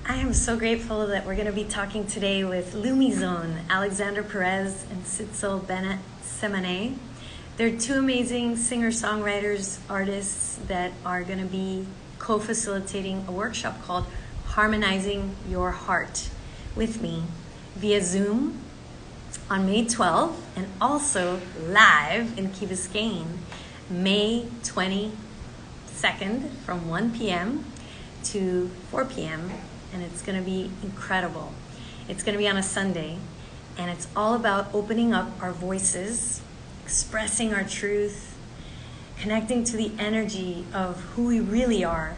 I am so grateful that we're going to be talking today with Lumizone, Alexander Perez and Sitzel Bennett Semane. They're two amazing singer-songwriters, artists that are going to be co-facilitating a workshop called Harmonizing Your Heart with me via Zoom on May 12th and also live in Key Biscayne, May 22nd from 1 p.m. to 4 p.m. and it's going to be incredible. It's going to be on a Sunday, and it's all about opening up our voices, expressing our truth, connecting to the energy of who we really are.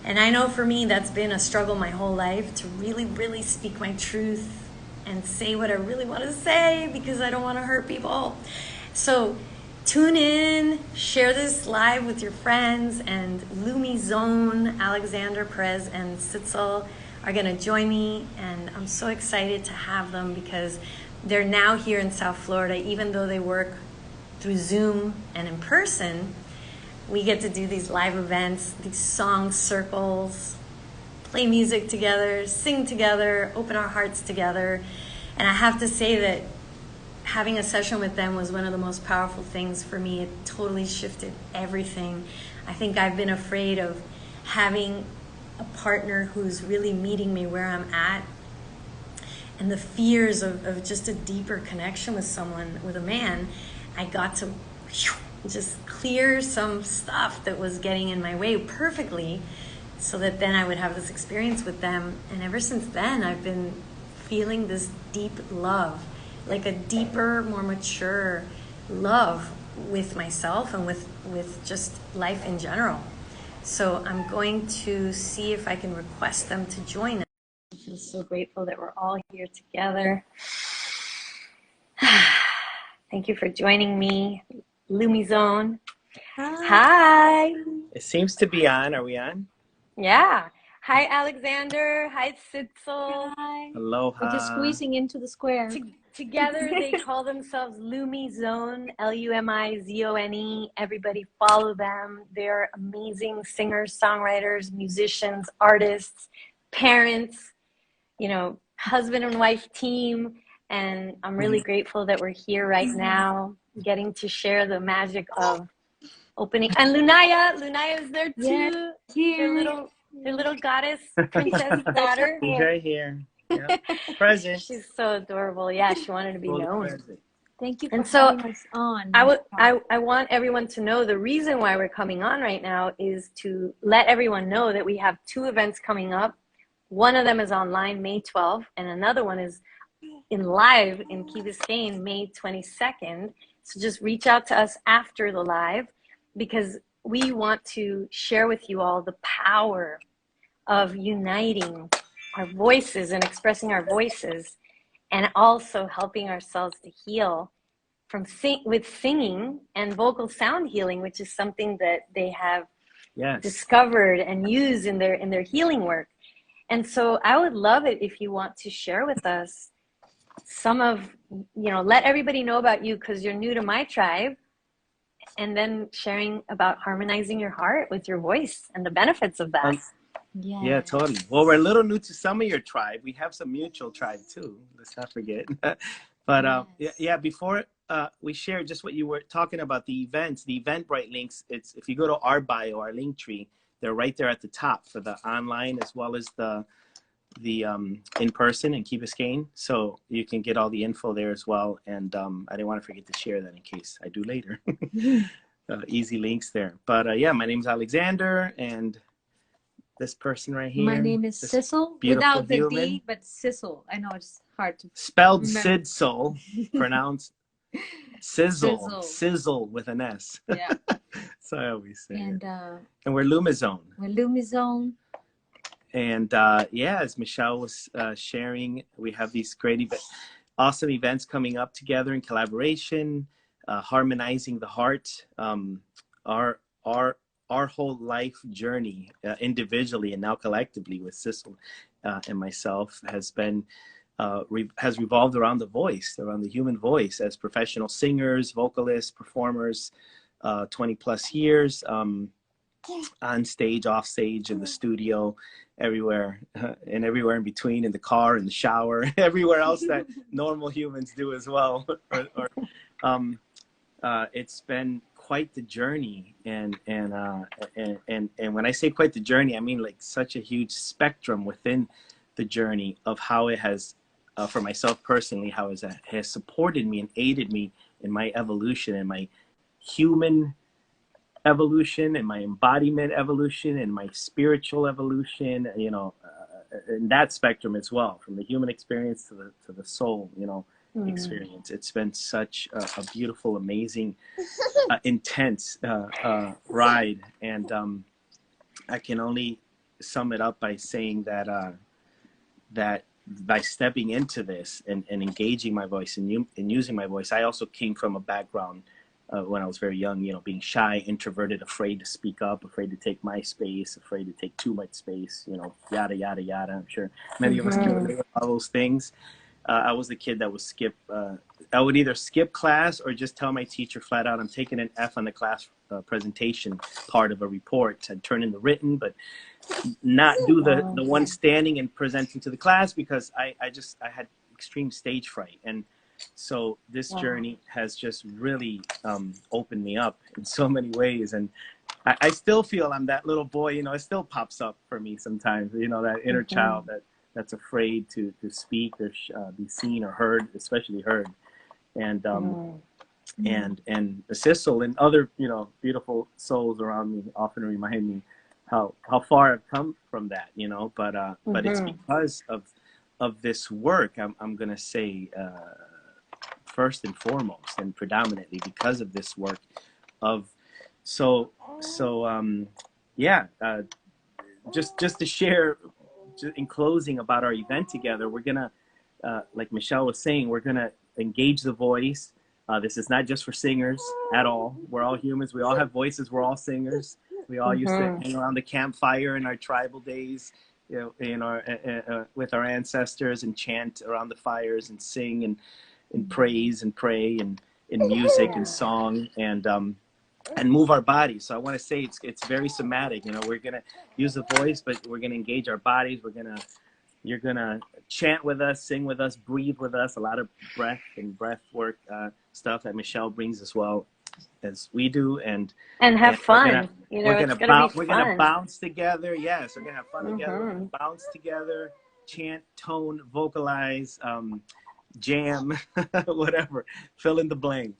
And I know for me that's been a struggle my whole life, to really speak my truth and say what I really want to say because I don't want to hurt people. So tune in, share this live with your friends, and Lumizone, Alexander Perez, and Sitzel are going to join me, and I'm so excited to have them because they're now here in South Florida. Even though they work through Zoom and in person, we get to do these live events, these song circles, play music together, sing together, open our hearts together. And I have to say that having a session with them was one of the most powerful things for me. It totally shifted everything. I think I've been afraid of having a partner who's really meeting me where I'm at, and the fears of just a deeper connection with someone, with a man. I got to just clear some stuff that was getting in my way perfectly so that then I would have this experience with them. And ever since then, I've been feeling this deep love, like a deeper, more mature love with myself and with just life in general. So I'm going to see if I can request them to join us. I feel so grateful that we're all here together. Thank you for joining me, Lumizone. Hi. It seems to be on. Are we on? Yeah. Hi, Alexander. Hi, Sitzel. Hi. Aloha. We're just squeezing into the square. Together, they call themselves Lumizone, Lumizone. Everybody follow them. They're amazing singers, songwriters, musicians, artists, parents, husband and wife team. And I'm really grateful that we're here right now, getting to share the magic of opening. And Lunaya is there too. Yeah, Their little goddess, princess daughter. She's right here. Yeah. Present. She's so adorable. Yeah, she wanted to be known. Present. Thank you for And so having us on. I want everyone to know the reason why we're coming on right now is to let everyone know that we have two events coming up. One of them is online, May 12th, and another one is live in Key Biscayne, May 22nd. So just reach out to us after the live, because we want to share with you all the power of uniting our voices and expressing our voices, and also helping ourselves to heal from with singing and vocal sound healing, which is something that they have discovered and use in their healing work. And so I would love it if you want to share with us some of, let everybody know about you because you're new to my tribe, and then sharing about harmonizing your heart with your voice and the benefits of that. Yeah, totally. Well, we're a little new to some of your tribe. We have some mutual tribe too. Let's not forget. But before we share just what you were talking about, the events, the Eventbrite links. It's if you go to our bio, our link tree, they're right there at the top for the online as well as the in person in Key Biscayne. So you can get all the info there as well. And I didn't want to forget to share that in case I do later. Easy links there. But my name's Alexander, and this person right here. My name is Sissel, without the D, but Sissel. I know it's hard to spelled Sidsel, pronounced sizzle with an S. Yeah. So I always say and we're Lumizone. We're Lumizone. And as Michelle was sharing, we have these great awesome events coming up together in collaboration, harmonizing the heart. Our whole life journey, individually and now collectively with Sissel and myself, has been has revolved around the voice, around the human voice, as professional singers, vocalists, performers, 20 plus years. on stage, off stage, in the studio, everywhere, and everywhere in between, in the car, in the shower, everywhere else that normal humans do as well. It's been quite the journey, and when I say quite the journey, I mean like such a huge spectrum within the journey of how it has, for myself personally, how it has supported me and aided me in my evolution, and my human evolution, and my embodiment evolution, and my spiritual evolution, you know, in that spectrum as well, from the human experience to the soul, you know, experience. It's been such a beautiful, amazing, intense ride, and I can only sum it up by saying that that by stepping into this and engaging my voice and using my voice. I also came from a background when I was very young, you know, being shy, introverted, afraid to speak up, afraid to take my space, afraid to take too much space, you know, yada, yada, yada. I'm sure many of us can relate to all those things. I was the kid that would skip, I would either skip class or just tell my teacher flat out, I'm taking an F on the class presentation part of a report. I'd turn in the written, but not do the one standing and presenting to the class, because I had extreme stage fright. And so this journey has just really opened me up in so many ways. And I still feel I'm that little boy, you know, it still pops up for me sometimes, you know, that inner child that's afraid to speak or be seen or heard, especially heard. And and Sissel and other, you know, beautiful souls around me often remind me how far I've come from that, you know. But it's because of this work, I'm gonna say, first and foremost and predominantly because of this work of just to share in closing about our event together. We're gonna like Michelle was saying, we're gonna engage the voice. This is not just for singers at all. We're all humans, we all have voices, we're all singers. We all used to hang around the campfire in our tribal days, you know, in our with our ancestors, and chant around the fires and sing and praise and pray and in music and song and move our bodies. So I want to say it's very somatic. You know, we're gonna use the voice, but we're gonna engage our bodies. You're gonna chant with us, sing with us, breathe with us. A lot of breath and breath work stuff that Michelle brings as well as we do, and have fun. We're gonna bounce together. Yes, we're gonna have fun together. Bounce together, chant, tone, vocalize, jam, whatever. Fill in the blank.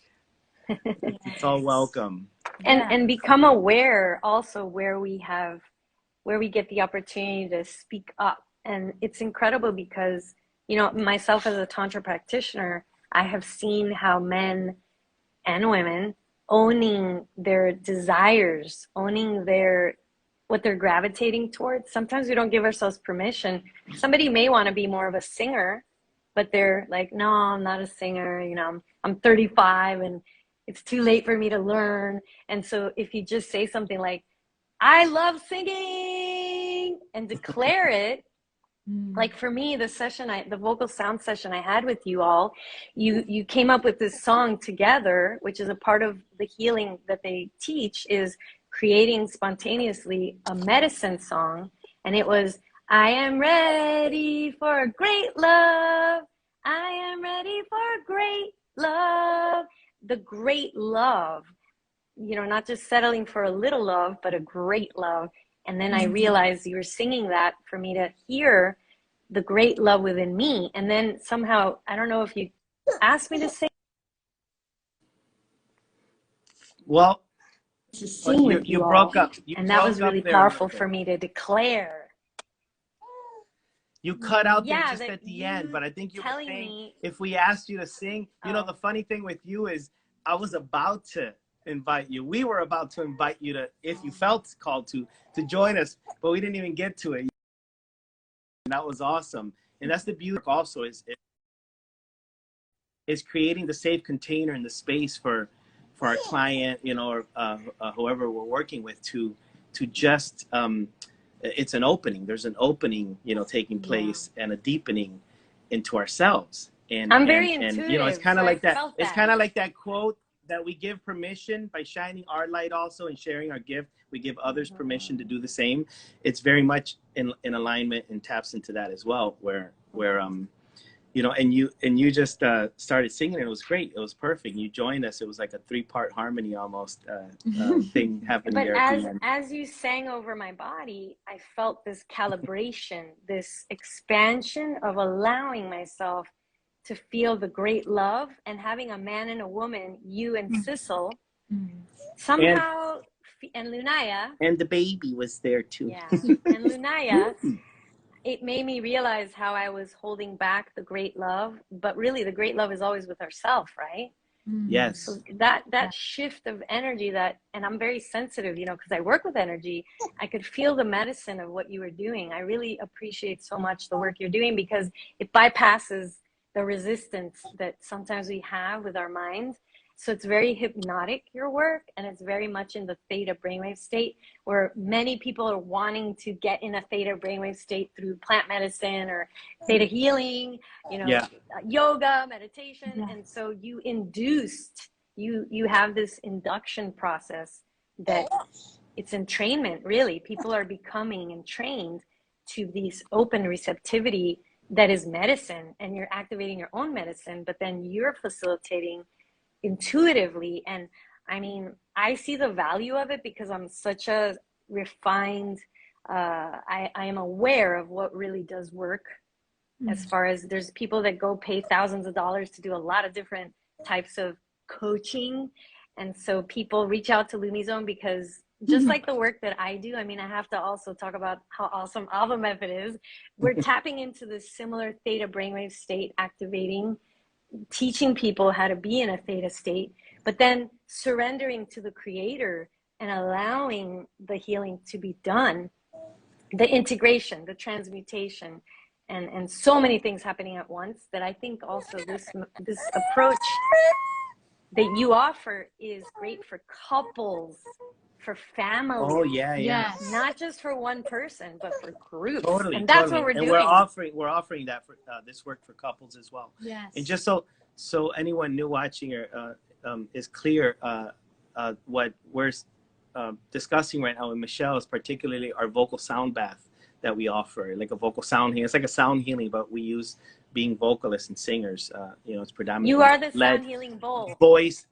It's all welcome. And become aware also where we get the opportunity to speak up. And it's incredible because, you know, myself as a Tantra practitioner, I have seen how men and women owning their desires, owning what they're gravitating towards. Sometimes we don't give ourselves permission. Somebody may want to be more of a singer, but they're like, no, I'm not a singer. You know, I'm 35 and it's too late for me to learn. And so if you just say something like, I love singing, and declare it, like for me, the vocal sound session I had with you all, you came up with this song together, which is a part of the healing that they teach, is creating spontaneously a medicine song. And it was, I am ready for great love. I am ready for great love. The great love, you know, not just settling for a little love, but a great love. And then I realized you were singing that for me to hear the great love within me. And then somehow, I don't know if you asked me to sing. Well, to sing with you broke all. up. And that was really powerful for me to declare. You cut out there just at the end, but I think you were saying if we asked you to sing, you know, the funny thing with you is I was about to invite you. We were about to invite you to, if you felt called to join us, but we didn't even get to it. And that was awesome. And that's the beauty also is creating the safe container and the space for our client, you know, or whoever we're working with to just, it's an opening. There's an opening, you know, taking place and a deepening into ourselves. And I'm very intuitive. You know, it's kind of like that. It's kind of like that quote that we give permission by shining our light also and sharing our gift. We give others permission to do the same. It's very much in alignment and taps into that as well, where you know, and you just started singing. It was great. It was perfect. You joined us. It was like a 3-part harmony almost thing happening but there. as you sang over my body, I felt this calibration, this expansion of allowing myself to feel the great love, and having a man and a woman, you and Sissel, somehow, and Lunaya. And the baby was there too. Yeah, and Lunaya. It made me realize how I was holding back the great love, but really the great love is always with ourselves, right? Yes. So that shift of energy, and I'm very sensitive, you know, because I work with energy, I could feel the medicine of what you were doing. I really appreciate so much the work you're doing, because it bypasses the resistance that sometimes we have with our mind. So it's very hypnotic, your work, and it's very much in the theta brainwave state, where many people are wanting to get in a theta brainwave state through plant medicine or theta healing, you know, yoga, meditation. And so you have this induction process that it's entrainment, really. People are becoming entrained to this open receptivity that is medicine, and you're activating your own medicine, but then you're facilitating intuitively. And I mean, I see the value of it because I'm such a refined, I am aware of what really does work. As far as there's people that go pay thousands of dollars to do a lot of different types of coaching. And so people reach out to Lumizome because just like the work that I do, I mean, I have to also talk about how awesome AlphaMeth is. We're tapping into this similar theta brainwave state, activating, teaching people how to be in a theta state, but then surrendering to the creator and allowing the healing to be done, the integration, the transmutation, and so many things happening at once, that I think also this approach that you offer is great for couples, for families. Oh yeah. Not just for one person, but for groups. Totally. And that's what we're doing. We're offering that for this work for couples as well. Yes. And just so anyone new watching or is clear, what we're discussing right now with Michelle is particularly our vocal sound bath that we offer, like a vocal sound healing. It's like a sound healing, but we use being vocalists and singers. You know, it's predominantly you are the sound healing bowl. Voice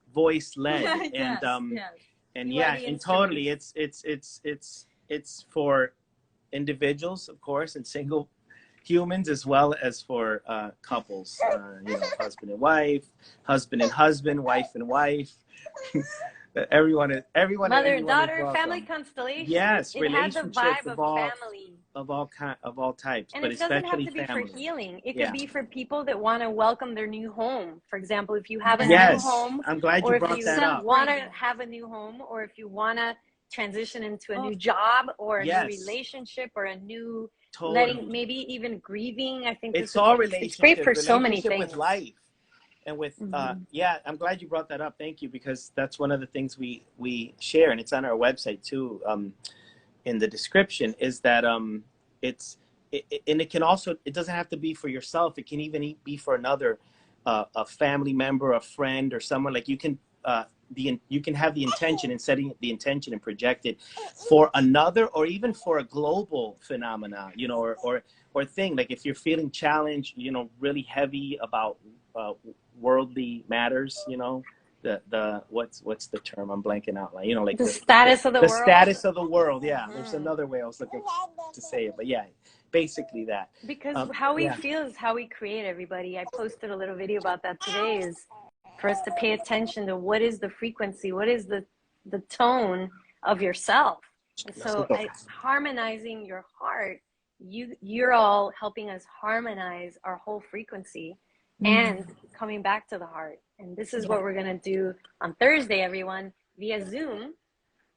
led. Yes, and and totally, it's for individuals, of course, and single humans, as well as for couples, you know, husband and wife, wife and wife. everyone mother and daughter, family constellation. Yes, it has a vibe of family of all types, and but it doesn't have to be family. for healing. It could be for people that want to welcome their new home. For example, if you have a new home, I'm glad you brought that up. Or if you want to have a new home, or if you want to transition into a new job or a new relationship or a new maybe even grieving. I think it's all relationship. It's great for so many things. With life. And with, I'm glad you brought that up. Thank you, because that's one of the things we share, and it's on our website too, in the description, is that and it can also, it doesn't have to be for yourself. It can even be for another, a family member, a friend, or someone. Like you can have the intention and setting the intention and project it for another, or even for a global phenomena, you know, or thing. Like if you're feeling challenged, you know, really heavy about worldly matters, you know, the what's the term? I'm blanking out. Like, you know, like the status of the world. The status of the world. Yeah, there's another way I was looking to say it, but yeah, basically that. Because how we feel is how we create, everybody. I posted a little video about that today, is for us to pay attention to what is the frequency, what is the tone of yourself. And so harmonizing your heart, you're all helping us harmonize our whole frequency and coming back to the heart. And this is what we're going to do on Thursday, everyone, via Zoom.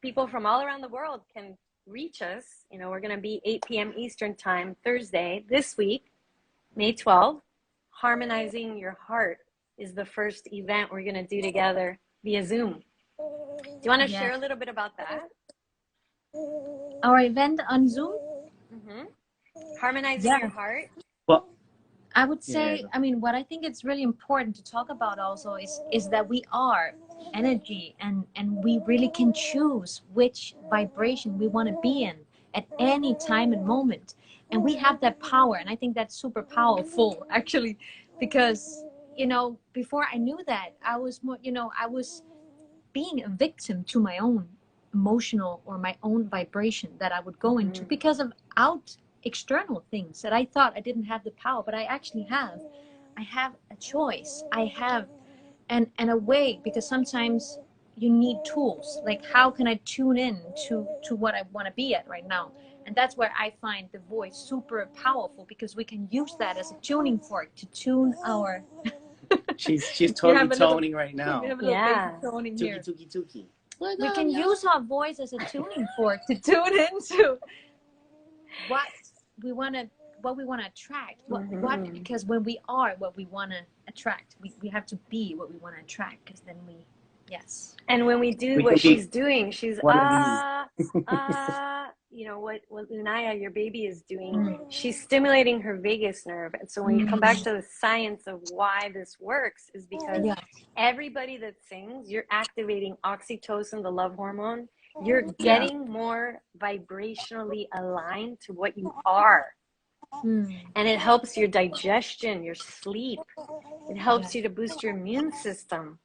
People from all around the world can reach us. You know, we're going to be 8 p.m. Eastern time, Thursday, this week, May 12th. Harmonizing Your Heart is the first event we're going to do together via Zoom. Do you want to share a little bit about that? Our event on Zoom? Harmonizing Your Heart? Well, I would say, I mean, what I think it's really important to talk about also is that we are energy, and we really can choose which vibration we want to be in at any time and moment. And we have that power, and I think that's super powerful actually, because you know, before I knew that, I was more, you know, I was being a victim to my own emotional or my own vibration that I would go into because of external things that I thought I didn't have the power, but I actually have. I have a choice. I have and a way, because sometimes you need tools. Like, how can I tune in to what I want to be at right now? And that's where I find the voice super powerful, because we can use that as a tuning fork to tune our she's totally toning right now. We have a little baby toning here. Tuki. We can use our voice as a tuning fork to tune into what we want to attract. What because when we are what we want to attract, we have to be what we want to attract, because then we and when we do what she's doing, she's you know what Lunaya, your baby, is doing, she's stimulating her vagus nerve. And so when you come back to the science of why this works, is because everybody that sings, you're activating oxytocin, the love hormone. You're getting more vibrationally aligned to what you are. And it helps your digestion, your sleep. It helps you to boost your immune system.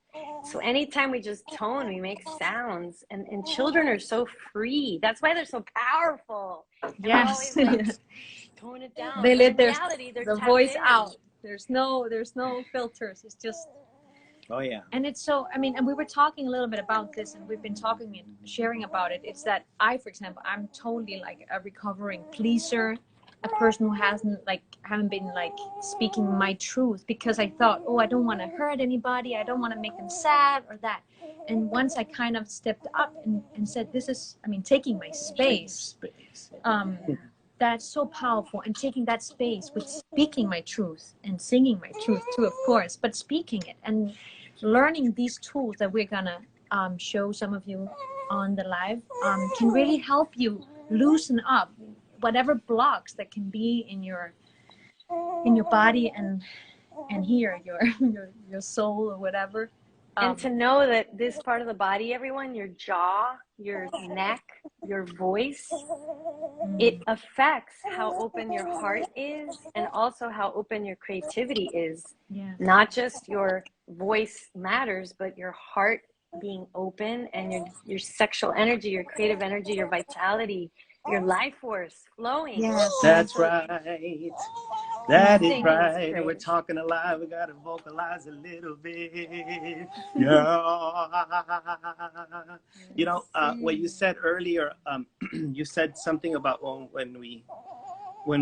So anytime we just tone, we make sounds, and children are so free. That's why they're so powerful. Yes. Like, tone it down. They let the voice in. out. There's no filters. It's just. Oh yeah. And it's so, I mean, and we were talking a little bit about this, and we've been talking and sharing about it. It's that I, for example, I'm totally like a recovering pleaser, a person who haven't been like speaking my truth, because I thought, oh, I don't want to hurt anybody, I don't want to make them sad or that. And once I kind of stepped up and said, this is, I mean, taking my space, that's so powerful. And taking that space with speaking my truth and singing my truth too, of course, but speaking it and learning these tools that we're gonna show some of you on the live can really help you loosen up whatever blocks that can be in your body and here your soul or whatever. And to know that this part of the body, everyone, your jaw, your neck, your voice, it affects how open your heart is, and also how open your creativity is. Not just your voice matters, but your heart being open, and your sexual energy, your creative energy, your vitality, your life force flowing. Yes, that's right. That is right. And we're talking a lot. We gotta vocalize a little bit. Yeah. You know, what you said earlier, you said something about when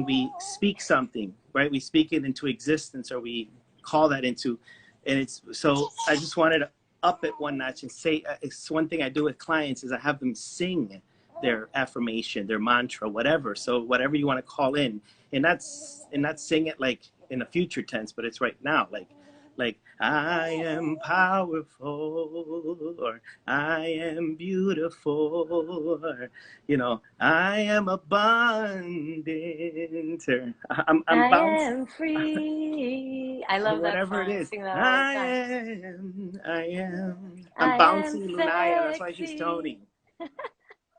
we speak something, right? We speak it into existence, or we call that into, and it's so. I just wanted to up it one notch and say, it's one thing I do with clients is I have them sing their affirmation, their mantra, whatever. So whatever you want to call in, and not sing it like in a future tense, but it's right now, like I am powerful, or I am beautiful, or you know, I am abundant, or I'm I bouncing. am free. I love whatever that song. it is. Sing that all the time. I'm bouncing Lunaya. That's why she's toning.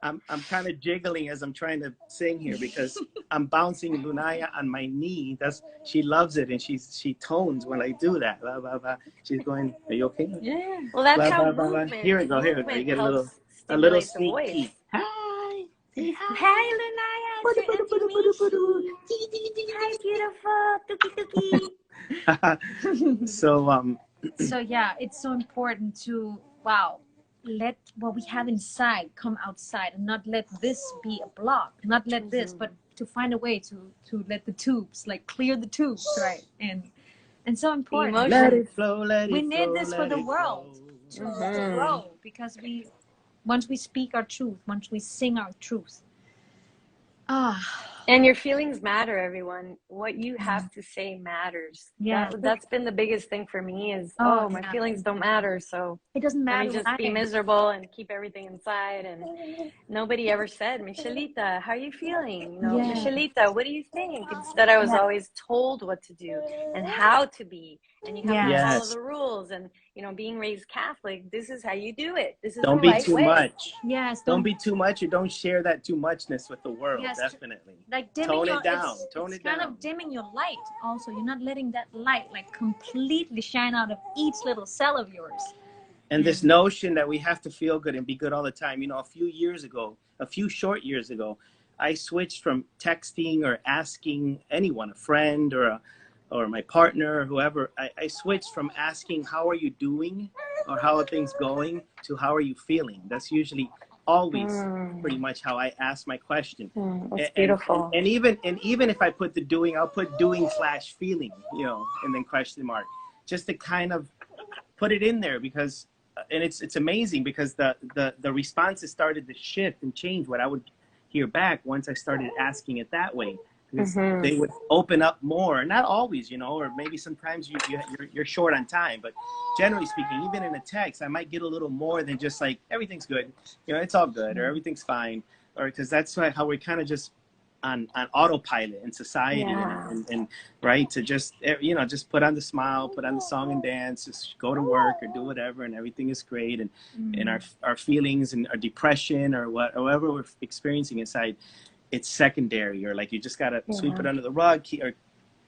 I'm kind of jiggling as I'm trying to sing here, because I'm bouncing Lunaya on my knee. She loves it, and she tones when I do that. Blah, blah, blah. She's going, are you okay? Yeah. Well, that's how movement. Here we go. You get a little sneak peek. Hi. Hi, Lunaya. It's your Auntie Mishi. Hi, beautiful. Tuki tuki. So yeah, it's so important to let what we have inside come outside, and not let this be a block, not let this, but to find a way to let the tubes, like clear the tubes, right? And so important. Let it flow, we need this for the world to grow, because once we speak our truth, once we sing our truth, And your feelings matter, everyone. What you have to say matters. Yeah. That's been the biggest thing for me is, Oh, my yeah. feelings don't matter. So It doesn't let me matter what just be miserable and keep everything inside. And nobody ever said, Michelita, how are you feeling? Yeah. Michelita, what do you think? Instead, I was always told what to do and how to be. And you have to follow Yes. the rules. And, being raised Catholic, this is how you do it. This is Don't the be right too way. much. Yes. Don't be too much, or don't share that too muchness with the world. Yes, definitely. Like dimming Tone your, it down. it's kind of dimming your light. Also, you're not letting that light like completely shine out of each little cell of yours. And this notion that we have to feel good and be good all the time. A few short years ago, I switched from texting or asking anyone, a friend or my partner or whoever. I switched from asking, how are you doing? Or how are things going? To how are you feeling? That's usually always pretty much how I ask my question. That's beautiful. And even if I put the doing, I'll put doing/feeling, and then question mark, just to kind of put it in there, because and it's amazing because the responses started to shift and change what I would hear back once I started asking it that way. Because they would open up more, not always, or maybe sometimes you're short on time, but generally speaking, even in a text, I might get a little more than just like, everything's good, it's all good, or everything's fine, or because that's how we're kind of just on autopilot in society, and right, to just just put on the smile, put on the song and dance, just go to work or do whatever, and everything is great, and our feelings and our depression or whatever we're experiencing inside, it's secondary, or like you just gotta sweep it under the rug or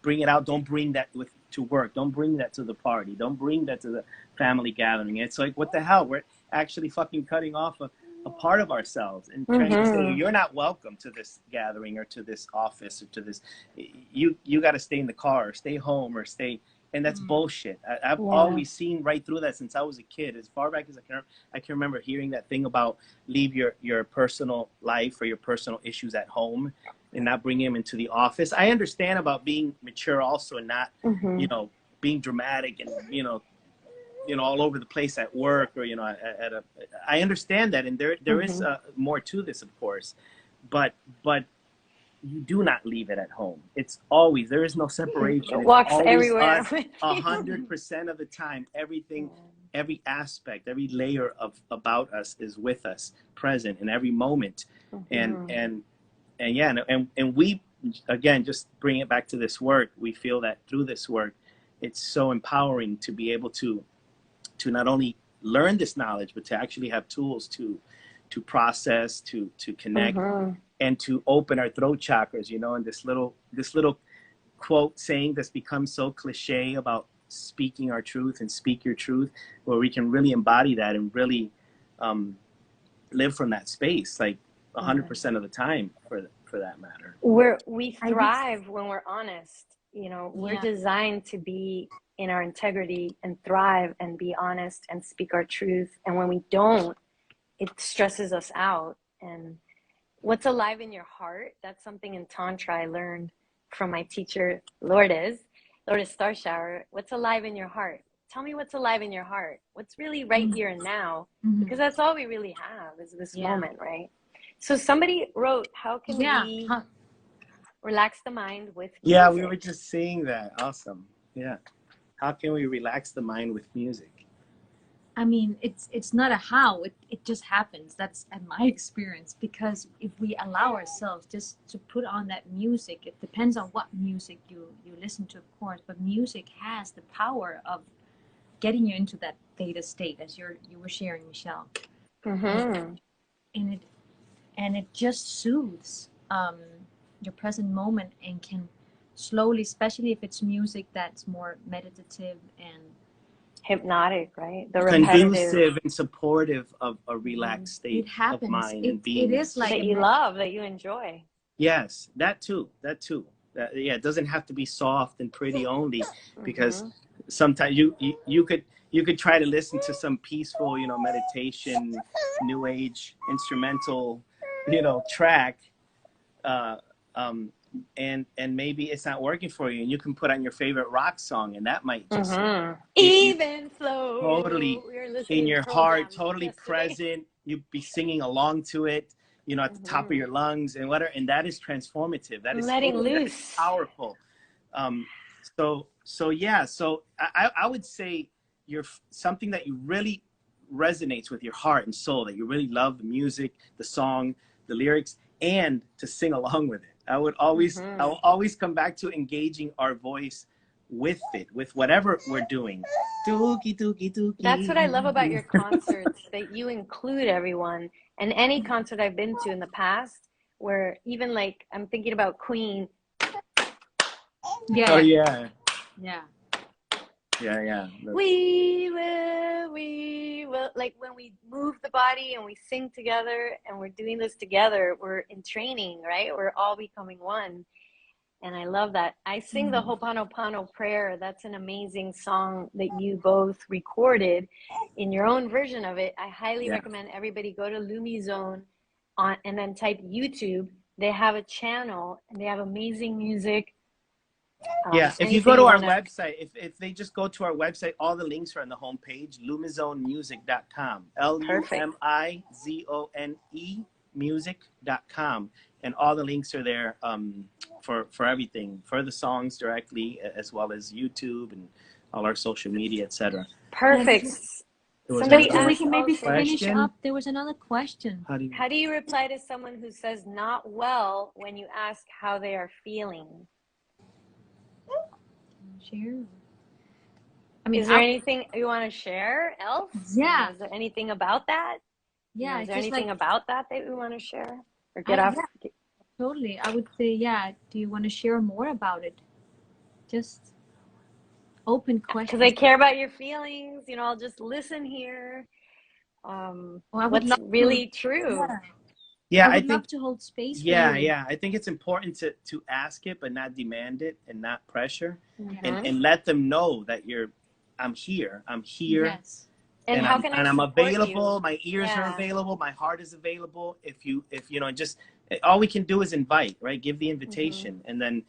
bring it out. Don't bring that to work. Don't bring that to the party. Don't bring that to the family gathering. It's like, what the hell? We're actually fucking cutting off a part of ourselves and trying to say, you're not welcome to this gathering or to this office or to this. You got to stay in the car or stay home or stay. And that's bullshit. I've always seen right through that since I was a kid. As far back as I can remember hearing that thing about leave your personal life or your personal issues at home and not bring them into the office. I understand about being mature also, and not, being dramatic and, all over the place at work or, I understand that. And there is more to this, of course, but you do not leave it at home. It's always, there is no separation. It walks it's everywhere. 100% of the time. Everything, every aspect, every layer about us is with us, present in every moment. And we, again, just bring it back to this work. We feel that through this work, it's so empowering to be able to not only learn this knowledge, but to actually have tools to process, to connect, and to open our throat chakras, and this little quote saying that's become so cliche about speaking our truth and speak your truth, where we can really embody that and really live from that space, like 100% of the time, for that matter. We thrive when we're honest. We're designed to be in our integrity and thrive and be honest and speak our truth. And when we don't, it stresses us out. And what's alive in your heart, that's something in Tantra I learned from my teacher, Lourdes Starshower. What's alive in your heart? Tell me what's alive in your heart. What's really right here and now? Because that's all we really have is this moment, right? So somebody wrote, how can we relax the mind with music? Yeah, we were just saying that. Awesome. Yeah. How can we relax the mind with music? I mean, it's not a how, it just happens. That's at my experience, because if we allow ourselves just to put on that music, it depends on what music you listen to, of course, but music has the power of getting you into that theta state, as you were sharing, Michelle. And it just soothes your present moment, and can slowly, especially if it's music that's more meditative and hypnotic, right? The conducive and supportive of a relaxed state of mind and being. It is like that you love, that you enjoy. Yes, that too. It doesn't have to be soft and pretty only, because sometimes you could try to listen to some peaceful, meditation, new age instrumental, track, and maybe it's not working for you, and you can put on your favorite rock song, and that might just even flow totally in your heart, totally present. You'd be singing along to it, you know, at the top of your lungs and whatever. And that is transformative. That is letting healing. That is loose. powerful. So yeah. So I would say you're something that you really resonates with your heart and soul, that you really love the music, the song, the lyrics, and to sing along with it. I will always come back to engaging our voice with it, with whatever we're doing. Dookie, dookie, dookie. That's what I love about your concerts, that you include everyone. And any concert I've been to in the past, where even like I'm thinking about Queen. Yeah. Oh yeah. Yeah. Yeah. We will, like when we move the body and we sing together and we're doing this together, we're in training, right? We're all becoming one. And I love that. I sing the Ho'oponopono prayer. That's an amazing song that you both recorded in your own version of it. I highly recommend everybody go to Lumizone and then type YouTube. They have a channel and they have amazing music. If you go to our website, if they just go to our website, all the links are on the homepage, lumizonemusic.com. LUMIZONE music.com. And all the links are there for everything, for the songs directly, as well as YouTube and all our social media, etc. Perfect. Somebody asked, we can maybe finish up. There was another question. How do you reply to someone who says not well when you ask how they are feeling? Share. I mean, is there anything you want to share else? Yeah. Is there anything about that? Yeah. Is there anything about that we want to share? Or Totally. I would say, do you want to share more about it? Just open questions. Because I care about your feelings. I'll just listen here. What's really true. Yeah, I would love to hold space for you. I think it's important to ask it, but not demand it and not pressure, and let them know that I'm here. Yes. And how can I'm available. You? My ears are available. My heart is available. If you just all we can do is invite, right? Give the invitation, and then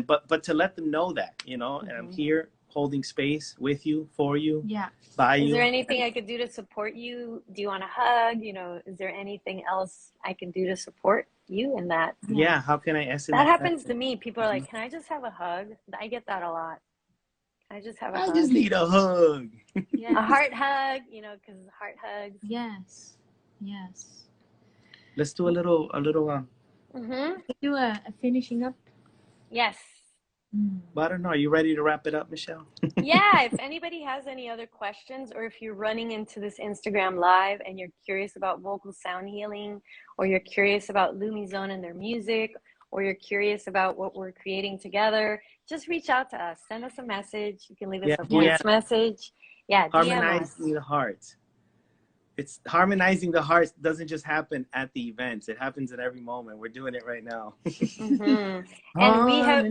but to let them know that and I'm here holding space with you, for you, by you. Is there anything I could do to support you? Do you want a hug? Is there anything else I can do to support you in that? Yeah. How can I ask that happens to me? People are like, can I just have a hug? I get that a lot. I just have a hug. I just need a hug. A heart hug, because heart hugs. Yes. Let's do a little. Do a finishing up. Yes. But I don't know. Are you ready to wrap it up, Michelle? Yeah. If anybody has any other questions, or if you're running into this Instagram live and you're curious about vocal sound healing, or you're curious about Lumizone and their music, or you're curious about what we're creating together, just reach out to us. Send us a message. You can leave us a voice message. Yeah, harmonizing the heart. It's harmonizing the heart doesn't just happen at the events. It happens at every moment. We're doing it right now. And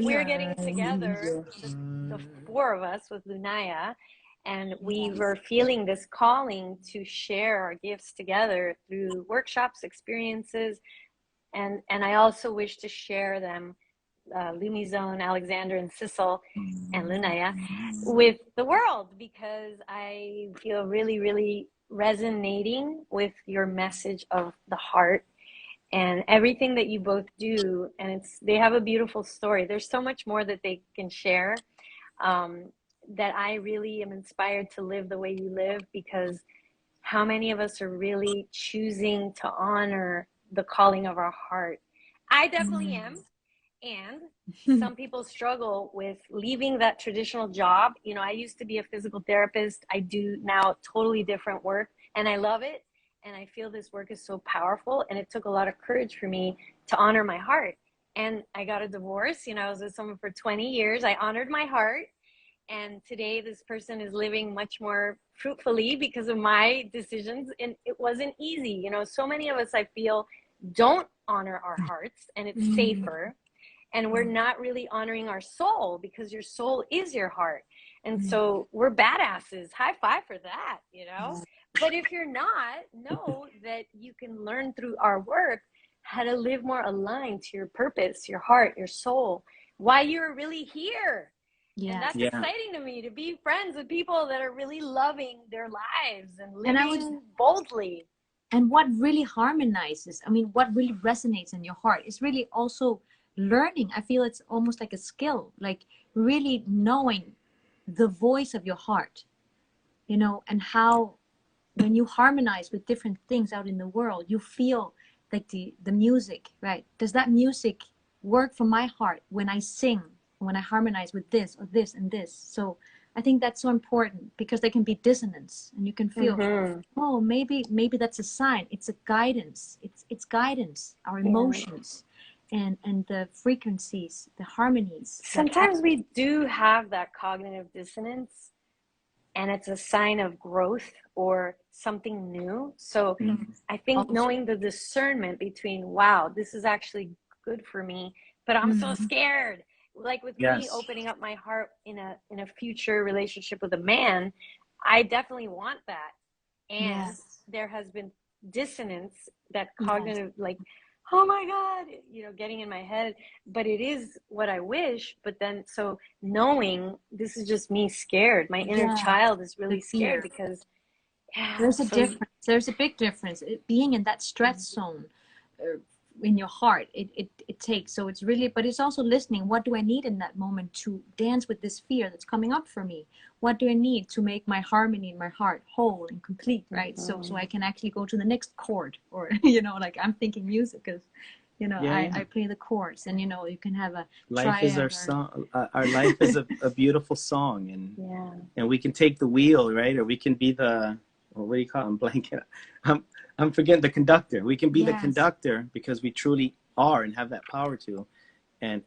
we're getting together, the four of us with Lunaya, and we were feeling this calling to share our gifts together through workshops, experiences, and I also wish to share them, Lumizone, Alexander, and Sissel, and Lunaya, with the world, because I feel really, really resonating with your message of the heart and everything that you both do. And they have a beautiful story. There's so much more that they can share, that I really am inspired to live the way you live, because how many of us are really choosing to honor the calling of our heart? I definitely am. And some people struggle with leaving that traditional job. I used to be a physical therapist. I do now totally different work, and I love it. And I feel this work is so powerful, and it took a lot of courage for me to honor my heart. And I got a divorce. I was with someone for 20 years. I honored my heart. And today this person is living much more fruitfully because of my decisions. And it wasn't easy. So many of us, I feel, don't honor our hearts, and it's safer. And we're not really honoring our soul, because your soul is your heart. And so we're badasses. High five for that, But if you're not, know that you can learn through our work how to live more aligned to your purpose, your heart, your soul, why you're really here. Yeah. And that's exciting to me, to be friends with people that are really loving their lives and living boldly. And what really harmonizes, I mean, what really resonates in your heart is really also learning. I feel it's almost like a skill, like really knowing the voice of your heart, you know, and how when you harmonize with different things out in the world, you feel like the music, right? Does that music work for my heart when I sing, when I harmonize with this or this and this? So I think that's so important, because there can be dissonance and you can feel, oh, maybe that's a sign. It's a guidance. It's guidance, our emotions and the frequencies, the harmonies. Sometimes we do have that cognitive dissonance, and it's a sign of growth or something new. So I think knowing the discernment between, wow, this is actually good for me, but I'm so scared. Like with me opening up my heart in a future relationship with a man, I definitely want that. And there has been dissonance, that cognitive, like, oh my God, you know, getting in my head, but it is what I wish. But then, so knowing this is just me scared, my inner child is really scared, because there's a difference. There's a big difference. Being in that stress zone in your heart, it takes. So it's really, but it's also listening. What do I need in that moment to dance with this fear that's coming up for me? What do I need to make my harmony in my heart whole and complete, right? So I can actually go to the next chord, or, you know, like I'm thinking music is, you know, I play the chords, and, you know, you can have a life is our song. Our life is a beautiful song, and we can take the wheel, right? Or we can be the, well, what do you call it? I'm blanking. I'm forgetting, the conductor. We can be the conductor, because we truly are and have that power to, and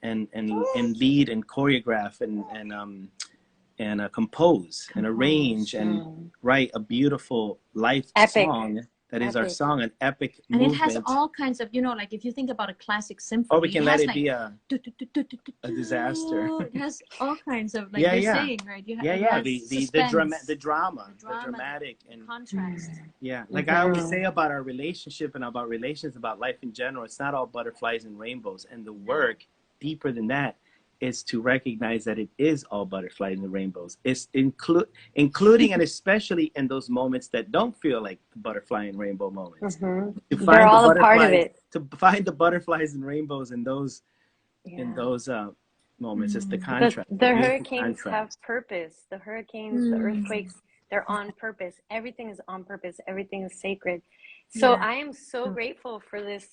lead and choreograph and compose and arrange and write a beautiful life song that is our song, an epic movement. And it has all kinds of, you know, like if you think about a classic symphony, or we can let it be a disaster. It has all kinds of, like you're saying, right? You have the dramatic and contrast. Like I always say about our relationship and about relations, about life in general, it's not all butterflies and rainbows. And the work deeper than that is to recognize that it is all butterflies and rainbows. It's including and especially in those moments that don't feel like the butterfly and rainbow moments. They're all a part of it. To find the butterflies and rainbows in those moments. It's the contrast. The hurricanes have purpose. The hurricanes, the earthquakes, they're on purpose. Everything is on purpose. Everything is sacred. So I am so grateful for this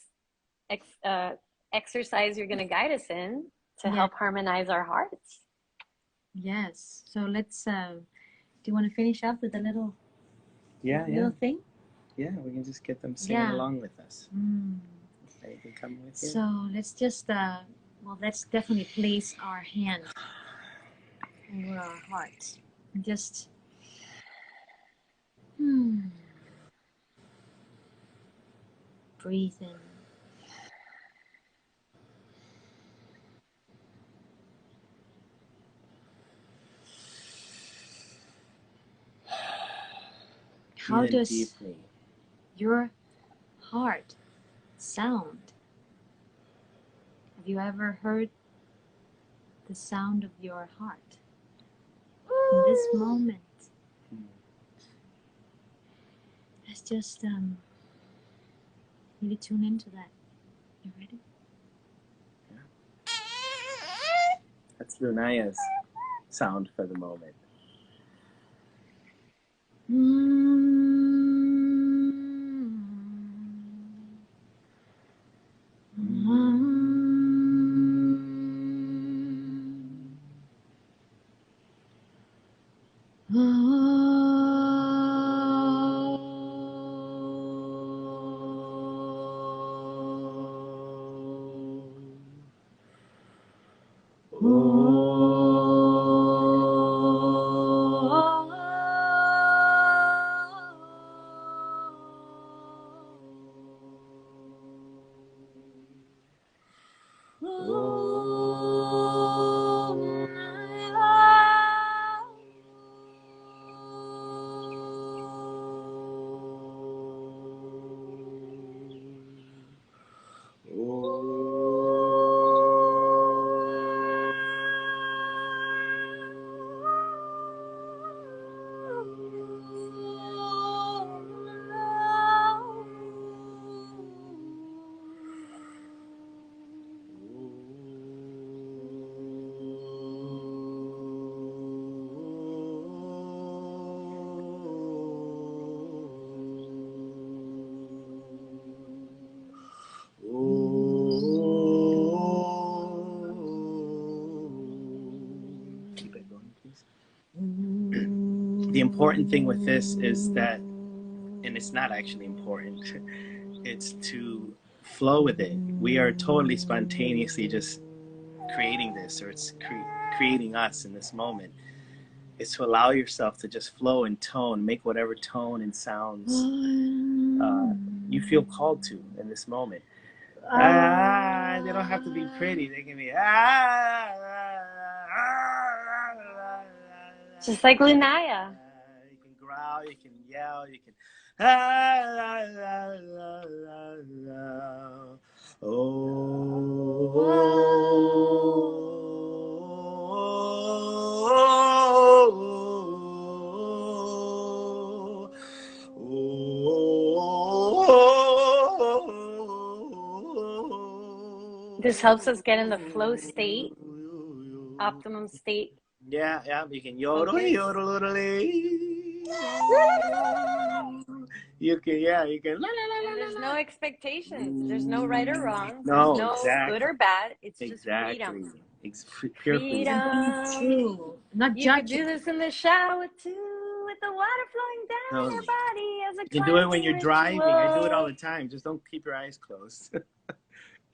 exercise you're going to guide us in to help harmonize our hearts. Yes. So let's, do you want to finish up with a little, little thing? Yeah, we can just get them singing along with us. They can come with you. So let's just, well, let's definitely place our hand over our hearts. And just, breathe in. How does your heart sound? Have you ever heard the sound of your heart in this moment? Let's just really tune into that. You ready? Yeah. That's Lunaya's sound for the moment. The important thing with this is that, and it's not actually important, it's to flow with it. We are totally spontaneously just creating this, or it's creating us in this moment. It's to allow yourself to just flow in tone, make whatever tone and sounds you feel called to in this moment. They don't have to be pretty. They can be Just like Lunaya. You can growl, you can yell, you can This helps us get in the flow state, optimum state. Yeah, you can yodel, Okay. yodel, you can, And there's no expectations. There's no right or wrong. No, There's no exactly. good or bad. It's just Exactly. freedom. Pure freedom. True. Not You could judging. do this in the shower too, with the water flowing down your body as a You can do it when you're cleansing driving. I do it ritual. all the time. Just don't keep your eyes closed.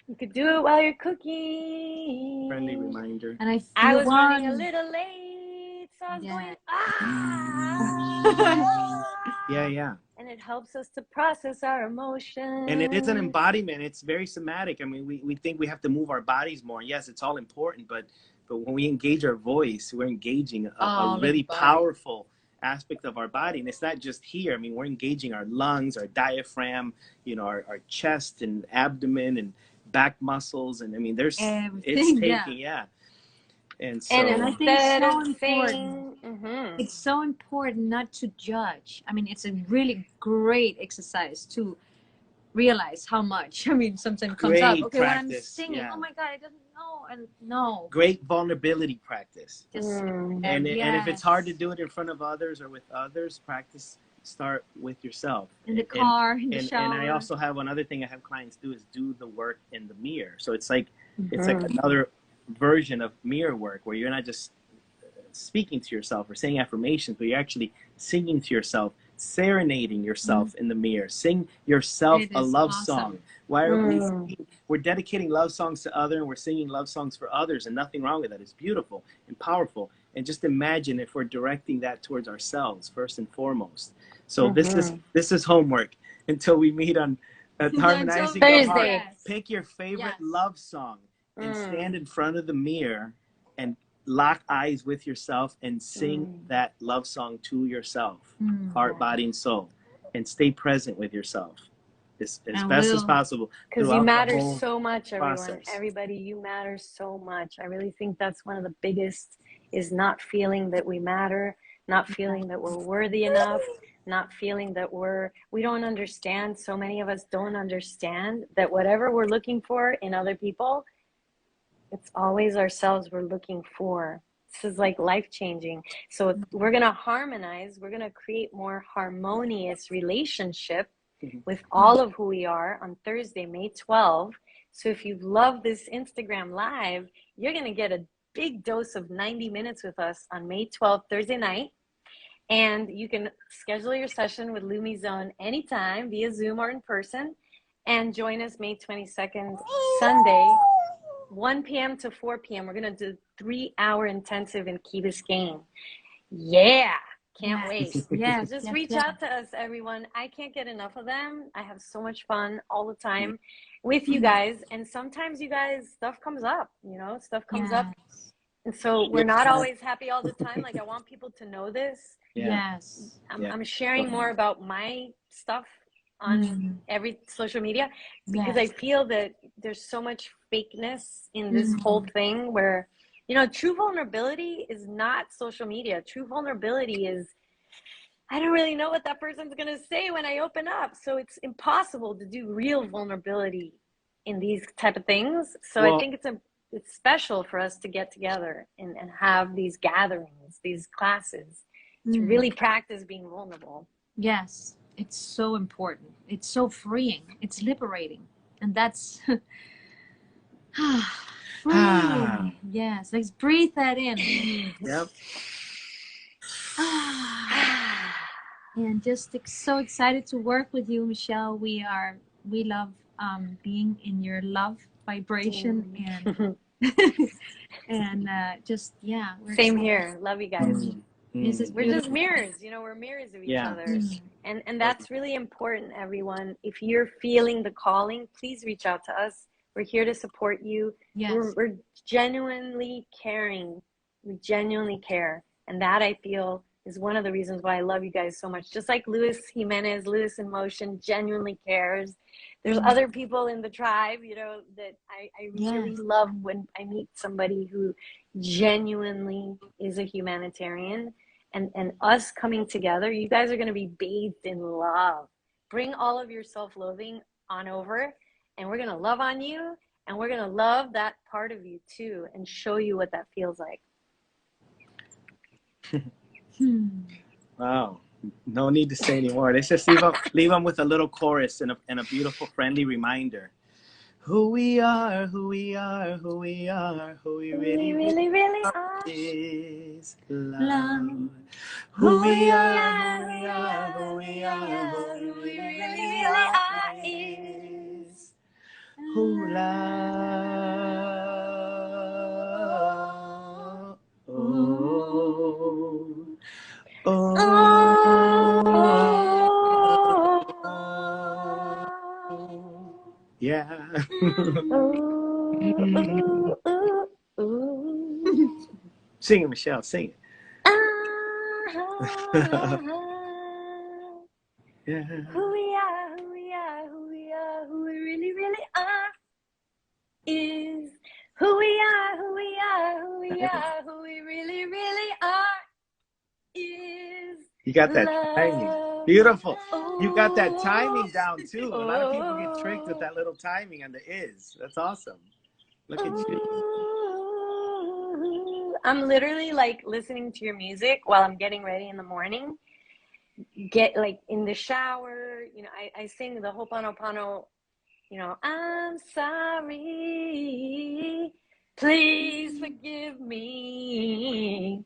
You could do it while you're cooking. Friendly reminder. And I feel I was running a one. little late, so I was Yeah. going, Yeah. And it helps us to process our emotions. And it is an embodiment. It's very somatic. I mean, we think we have to move our bodies more. Yes, it's all important, but when we engage our voice, we're engaging a really powerful aspect of our body. And it's not just here. I mean, we're engaging our lungs, our diaphragm, our chest and abdomen and back muscles. And I mean, Everything, it's taking, And so, and I think it's so important. Mm-hmm. It's so important not to judge. I mean, it's a really great exercise to realize how much. I mean, sometimes comes up. Okay, when I'm singing, oh my God, I don't know, and no. Great vulnerability practice. Just and if it's hard to do it in front of others or with others, start with yourself. In the car, in the shower. And I also have one other thing I have clients do is do the work in the mirror. So it's like another version of mirror work where you're not just speaking to yourself or saying affirmations, but you're actually singing to yourself, serenading yourself in the mirror. Sing yourself a love song. Why are we singing? We're dedicating love songs to others, and we're singing love songs for others, and nothing wrong with that. It's beautiful and powerful. And just imagine if we're directing that towards ourselves first and foremost. So this is homework until we meet on Harmonizing Your Heart. Pick your favorite love song and stand in front of the mirror and lock eyes with yourself and sing that love song to yourself, heart, body, and soul, and stay present with yourself as best as possible. Because you matter so much, everyone. Everybody, you matter so much. I really think that's one of the biggest, is not feeling that we matter, not feeling that we're worthy enough, not feeling that we don't understand. So many of us don't understand that whatever we're looking for in other people, it's always ourselves we're looking for. This is like life-changing. So we're going to harmonize. We're going to create more harmonious relationship with all of who we are on Thursday, May 12th. So if you love this Instagram Live, you're going to get a big dose of 90 minutes with us on May 12th, Thursday night. And you can schedule your session with Lumizome anytime via Zoom or in person. And join us May 22nd, Sunday, 1 p.m. to 4 p.m. We're going to do 3-hour intensive in Key Biscayne. Yeah. Can't wait. Just reach out to us, everyone. I can't get enough of them. I have so much fun all the time with you guys. And sometimes you guys, stuff comes up, stuff comes up. And so we're not always happy all the time. Like, I want people to know this. I'm sharing more about my stuff on every social media because I feel that there's so much fakeness in this whole thing where, true vulnerability is not social media. True vulnerability is, I don't really know what that person's going to say when I open up. So it's impossible to do real vulnerability in these type of things. So I think it's special for us to get together and have these gatherings, these classes, to really practice being vulnerable. Yes. It's so important. It's so freeing. It's liberating. And that's freeing. Yes. Let's breathe that in. And just so excited to work with you, Michelle. We love being in your love vibration and and just we're Same excited. here. Love you guys. This is We're just beautiful. mirrors, we're mirrors of each Yeah. other. And that's really important, everyone. If you're feeling the calling, please reach out to us. We're here to support you. Yes. We're genuinely caring. We genuinely care. And that, I feel, is one of the reasons why I love you guys so much. Just like Luis Jimenez, Luis in Motion, genuinely cares. There's other people in the tribe, that I really love when I meet somebody who genuinely is a humanitarian. And us coming together, you guys are going to be bathed in love. Bring all of your self-loathing on over, and we're going to love on you, and we're going to love that part of you too, and show you what that feels like. Wow. No need to say any more. Let's just leave them with a little chorus and a beautiful, friendly reminder. Who we are, who we are, who we are, who we really, really, really are is love. Who we are, who we are, who we are, who we really are is who love. Yeah. Sing it, Michelle. Sing it. Yeah. Who we are, who we are, who we are, who we really, really are is who we are, who we are, who we are, who we really, really are is. You got that timing. Beautiful. You got that timing down too. A lot of people get tricked with that little timing on the is. That's awesome. Look at you. I'm literally like listening to your music while I'm getting ready in the morning. Get like in the shower, I sing the Ho'oponopono, I'm sorry, please forgive me,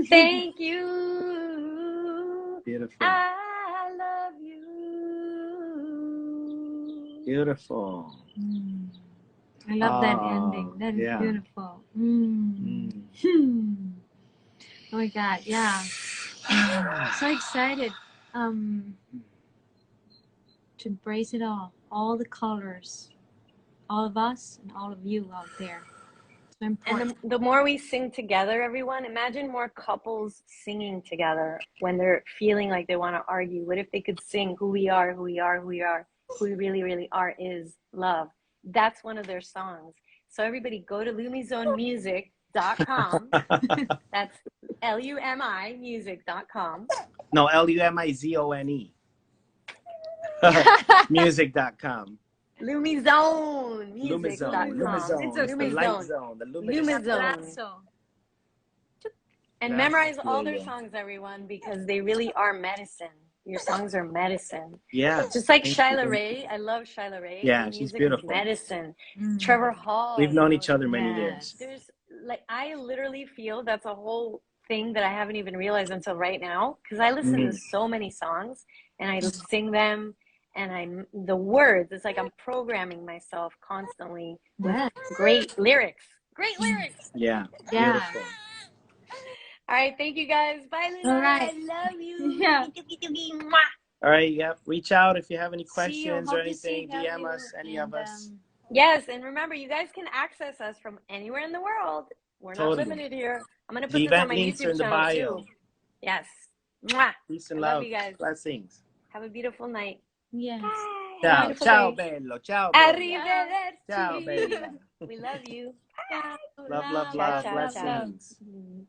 thank you, Beautiful. I love you. Beautiful. I love that ending. That is beautiful. Oh my God, yeah. So excited to embrace it all the colors, all of us and all of you out there. So important. And the more we sing together, everyone, imagine more couples singing together when they're feeling like they want to argue. What if they could sing who we are, who we are, who we are, who we really, really are is love. That's one of their songs. So everybody go to lumizonemusic.com. That's LUMI music.com. No, LUMIZONE. Music.com. Lumizone music.com. Lumizone. It's a The light Lumizone. zone. The Lumizone. And memorize all their songs, everyone, because they really are medicine. Your songs are medicine. Yeah. Just like Shyla Ray. I love Shyla Ray. Yeah, Her she's music beautiful. is medicine. Trevor Hall. We've known each other many years. There's I literally feel that's a whole thing that I haven't even realized until right now, because I listen to so many songs and I sing them, and the words, it's like I'm programming myself constantly with great lyrics. Great lyrics. Yeah. Yeah. Beautiful. All right, thank you guys. Bye, Luna. All right. I love you. Yeah. All right, yep. Reach out if you have any See you. questions Hope or to see anything. DM you. us, any of us. Yes, and remember, you guys can access us from anywhere in the world. We're not limited here. I'm going to put The this on event my links are YouTube in the channel bio. too. Yes. Mwah. Peace and I love. love you guys. Blessings. Have a beautiful night. Yes. Bye. Ciao. Ciao, bello. Ciao, bello. Arrivederci. Ciao, bella. We love you. Love, love, Ciao, love. ciao, Blessings. ciao.